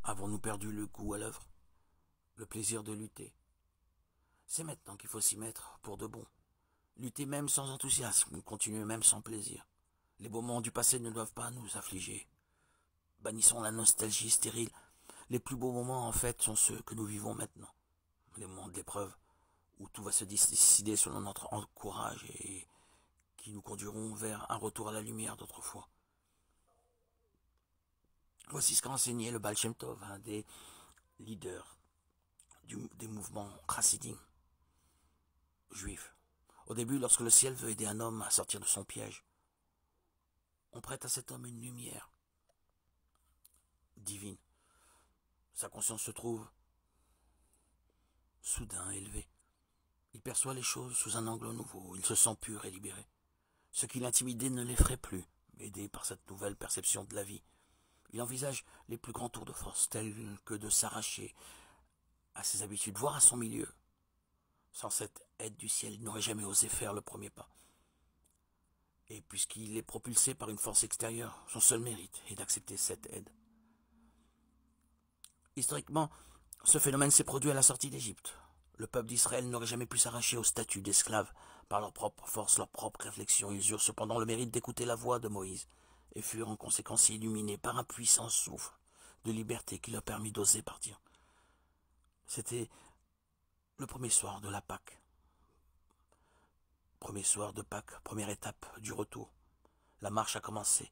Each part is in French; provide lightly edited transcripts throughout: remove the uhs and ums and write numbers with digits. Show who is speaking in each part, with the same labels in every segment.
Speaker 1: Avons-nous perdu le goût à l'œuvre, le plaisir de lutter? C'est maintenant qu'il faut s'y mettre pour de bon. Lutter même sans enthousiasme, continuer même sans plaisir. Les beaux moments du passé ne doivent pas nous affliger. Bannissons la nostalgie stérile. Les plus beaux moments, en fait, sont ceux que nous vivons maintenant. Les moments de l'épreuve, où tout va se décider selon notre courage et qui nous conduiront vers un retour à la lumière d'autrefois. Voici ce qu'a enseigné le Baal Shem Tov, un des leaders des mouvements chassidim juifs. Au début, lorsque le ciel veut aider un homme à sortir de son piège, on prête à cet homme une lumière divine. Sa conscience se trouve soudain élevée. Il perçoit les choses sous un angle nouveau. Il se sent pur et libéré. Ce qui l'intimidait ne l'effraie plus, aidé par cette nouvelle perception de la vie. Il envisage les plus grands tours de force, tels que de s'arracher à ses habitudes, voire à son milieu. Sans cette aide du ciel, il n'aurait jamais osé faire le premier pas. Et puisqu'il est propulsé par une force extérieure, son seul mérite est d'accepter cette aide. Historiquement, ce phénomène s'est produit à la sortie d'Égypte. Le peuple d'Israël n'aurait jamais pu s'arracher au statut d'esclave par leur propre force, leur propre réflexion. Ils eurent cependant le mérite d'écouter la voix de Moïse et furent en conséquence illuminés par un puissant souffle de liberté qui leur permit d'oser partir. C'était le premier soir de la Pâque. Premier soir de Pâques, première étape du retour. La marche a commencé.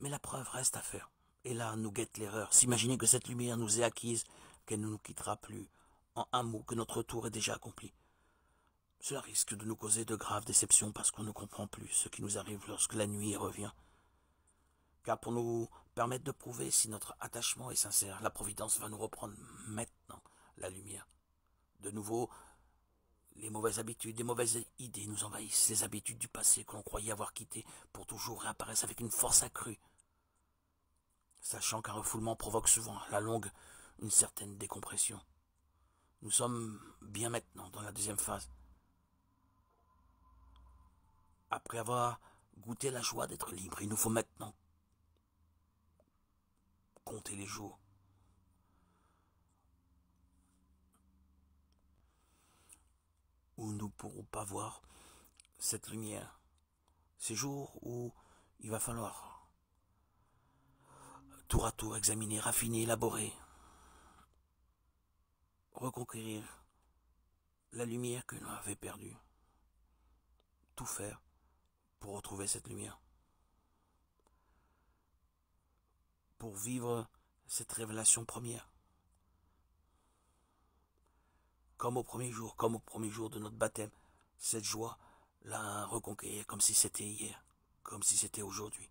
Speaker 1: Mais la preuve reste à faire. Et là nous guette l'erreur. S'imaginer que cette lumière nous est acquise, qu'elle ne nous quittera plus. En un mot, que notre retour est déjà accompli. Cela risque de nous causer de graves déceptions parce qu'on ne comprend plus ce qui nous arrive lorsque la nuit revient. Car pour nous permettre de prouver si notre attachement est sincère, la Providence va nous reprendre maintenant la lumière. De nouveau, les mauvaises habitudes, les mauvaises idées nous envahissent. Les habitudes du passé que l'on croyait avoir quittées pour toujours réapparaissent avec une force accrue. Sachant qu'un refoulement provoque souvent, à la longue, une certaine décompression. Nous sommes bien maintenant dans la deuxième phase. Après avoir goûté la joie d'être libre, il nous faut maintenant compter les jours. Où nous ne pourrons pas voir cette lumière. Ces jours où il va falloir tour à tour examiner, raffiner, élaborer, reconquérir la lumière que l'on avait perdue. Tout faire pour retrouver cette lumière. Pour vivre cette révélation première. Comme au premier jour de notre baptême, cette joie, la reconquérir comme si c'était hier, comme si c'était aujourd'hui.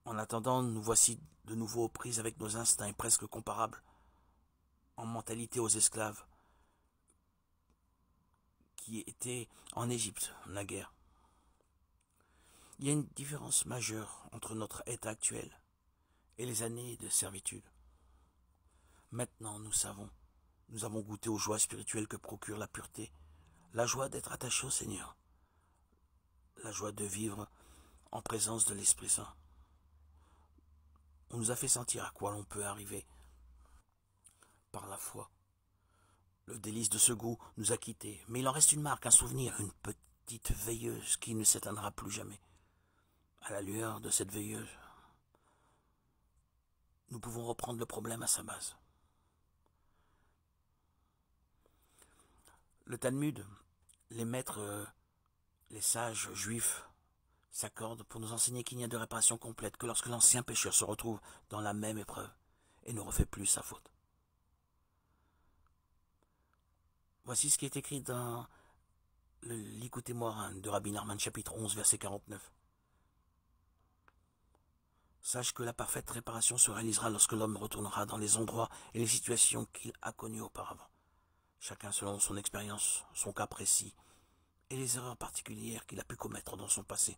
Speaker 1: En attendant, nous voici de nouveau aux prises avec nos instincts presque comparables en mentalité aux esclaves qui étaient en Égypte naguère. Il y a une différence majeure entre notre état actuel et les années de servitude. Maintenant, nous avons goûté aux joies spirituelles que procure la pureté, la joie d'être attaché au Seigneur, la joie de vivre en présence de l'Esprit Saint. On nous a fait sentir à quoi l'on peut arriver par la foi. Le délice de ce goût nous a quittés, mais il en reste une marque, un souvenir, une petite veilleuse qui ne s'éteindra plus jamais. À la lueur de cette veilleuse, nous pouvons reprendre le problème à sa base. Le Talmud, les maîtres, les sages juifs s'accordent pour nous enseigner qu'il n'y a de réparation complète que lorsque l'ancien pécheur se retrouve dans la même épreuve et ne refait plus sa faute. Voici ce qui est écrit dans le Likutei Moharan de Rabbi Nachman, chapitre 11, verset 49. Sache que la parfaite réparation se réalisera lorsque l'homme retournera dans les endroits et les situations qu'il a connues auparavant. Chacun selon son expérience, son cas précis, et les erreurs particulières qu'il a pu commettre dans son passé.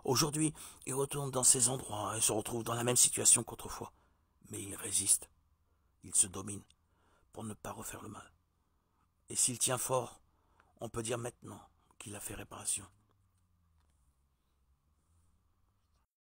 Speaker 1: Aujourd'hui, il retourne dans ces endroits et se retrouve dans la même situation qu'autrefois. Mais il résiste, il se domine, pour ne pas refaire le mal. Et s'il tient fort, on peut dire maintenant qu'il a fait réparation.